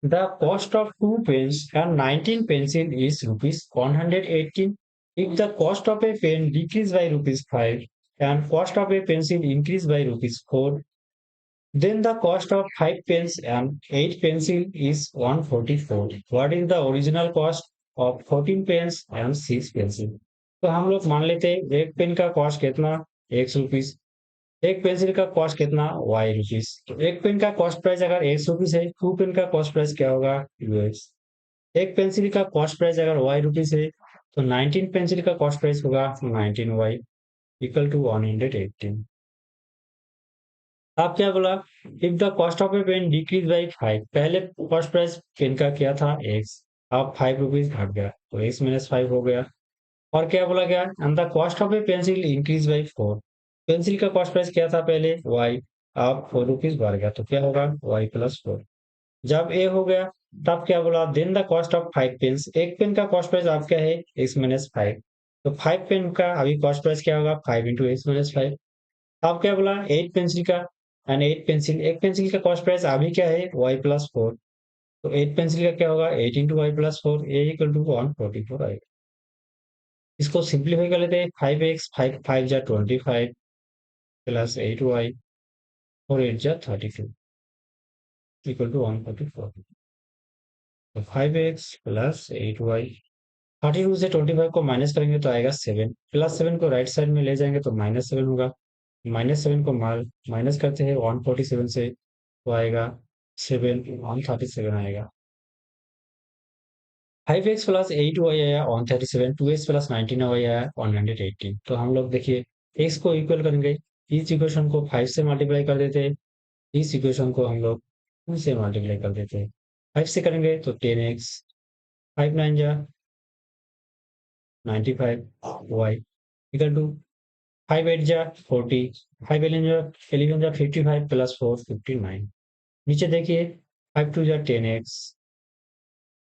The cost of 2 pens and 19 pencil is rupees 118. If the cost of a pen decrease by rupees 5 and cost of a pencil increase by rupees 4, then the cost of 5 pens and 8 pencil is 144. What is the original cost of 14 pens and 6 pencil? तो हम लोग मान लेते हैं एक pen का cost कितना, 100 rupees. एक पेंसिल का कॉस्ट कितना, y रुपीज। तो एक पेन का कॉस्ट प्राइस अगर 100 रुपीज है, 2 पेन का कॉस्ट प्राइस क्या होगा, यूएस। एक पेंसिल का कॉस्ट प्राइस अगर y रुपीज है, तो 19 पेंसिल का कॉस्ट प्राइस होगा 19y इक्वल टू 118। आप क्या बोला, if the cost of a pen decrease by 5। पहले कॉस्ट प्राइस पेन का क्या था, x। अब 5 रुपीज घट गया तो x माइनस 5 हो गया। और क्या बोला गया, and the cost of A pencil increase by 4। Pencil का कॉस्ट प्राइस क्या था पहले, y। अब 4 रुपीज बढ़ गया तो क्या होगा, y प्लस 4। जब ए हो गया, तब क्या बोला, then the cost of 5 pens. एक पेन का कॉस्ट प्राइस आप क्या है, x माइनस 5। तो 5 पेन का अभी कॉस्ट प्राइस क्या होगा, 5 इंटू एक्स माइनस 5। अब क्या बोला, 8 पेंसिल का, एंड 8 पेंसिल, एक पेंसिल का कॉस्ट प्राइस अभी क्या है, y प्लस 4। तो 8 पेंसिल का क्या होगा, 8 into y plus 4, a equal to 144 आएगा। इसको सिंप्लीफाई कर लेते हैं, 5x, 5 5 जा 25 प्लस 8y, और 8 जा 32 इक्वल टू 144। तो 5x प्लस 8y, 32 से 25 को माइनस करेंगे तो आएगा 7, प्लस 7 को राइट साइड में ले जाएंगे तो माइनस 7 होगा। माइनस 7 को माइनस करते हैं 147 से, तो आएगा 7, 137 आएगा। 5x प्लस 8y आया 137, 2x प्लस 19y आया 118। तो हम लोग देखिए x को इक्वल करेंगे, इस इक्वेशन को 5 से मल्टीप्लाई कर देते हैं, इस इक्वेशन को हम लोग 2 से मल्टीप्लाई कर देते हैं। 5 से करेंगे तो 10x, 5 9 जा 95y इक्वल टू 5 8 जा 40, 5 11 जा 55 प्लस 4 59। नीचे देखिए 5 2 जा 10x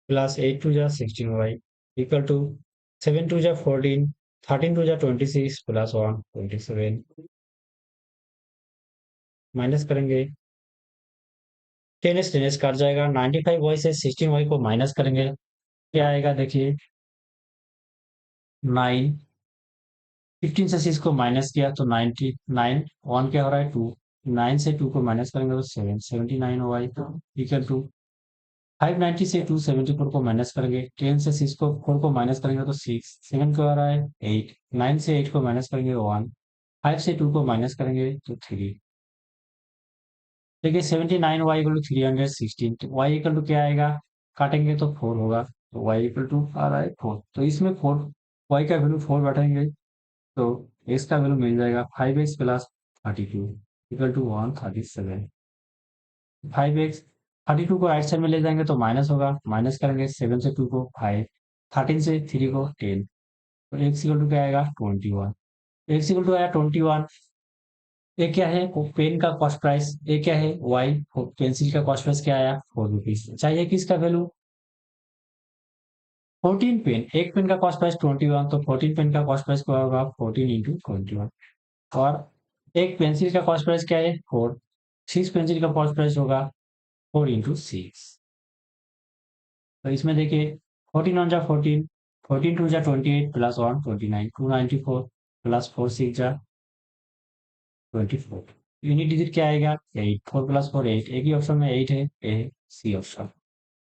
प्लस 8 2 जा 16y इक्वल टू 7 2 जा 14, 13 2 जा 26 प्लस 1 27। माइनस करेंगे 10x कट जाएगा, 95y से 16y को माइनस करेंगे, क्या आएगा देखिए 9। 15 से 6 को माइनस किया तो 99, 1 क्या हो रहा है 2। 9 से 2 को माइनस करेंगे तो 7, 79y इक्वल टू 590 से 274 को माइनस करेंगे, 10 से 6 को 4 को माइनस करेंगे तो 6, 7 को आ रहा है 8, 9 से 8 को माइनस करेंगे 1, 5 से 2 को माइनस करेंगे तो 3। देखिए 79y equal to 316, y equal to क्या आएगा, काटेंगे तो 4 होगा, तो y इक्वल टू आ रहा है 4। तो इसमें 4, y का वैल्यू 4 बैठेंगे तो x का वैल्यू मिल जाएगा 5x plus 32 equal to 137। 5x, 32 को राइट साइड में ले जाएंगे तो माइनस होगा, माइनस करेंगे 7 से 2 को 5, 13 से 3 को 10, तो x इक्वल टू क्या आएगा 21। x इक्वल टू आया 21। ये क्या है, वो पेन का कॉस्ट प्राइस, ये क्या है y, पेंसिल का कॉस्ट प्राइस क्या आया 4 रुपीज। चाहिए किसका वैल्यू, 14 पेन, एक पेन का कॉस्ट प्राइस 21, तो 14 पेन का कॉस्ट प्राइस क्या होगा 14 इंटू 21। और एक पेंसिल का कॉस्ट प्राइस क्या है 4, 6 पेंसिल का कॉस्ट प्राइस होगा 4 इंटू 6। तो इसमें देखिए 14 वन जा 14, 14 टू जा 28 प्लस 1 29, 294 प्लस 4 6 जा 24। यूनिट डिजिट क्या आएगा 8, 4 प्लस 4 8, एक ही ऑप्शन में 8 है, ए सी ऑप्शन।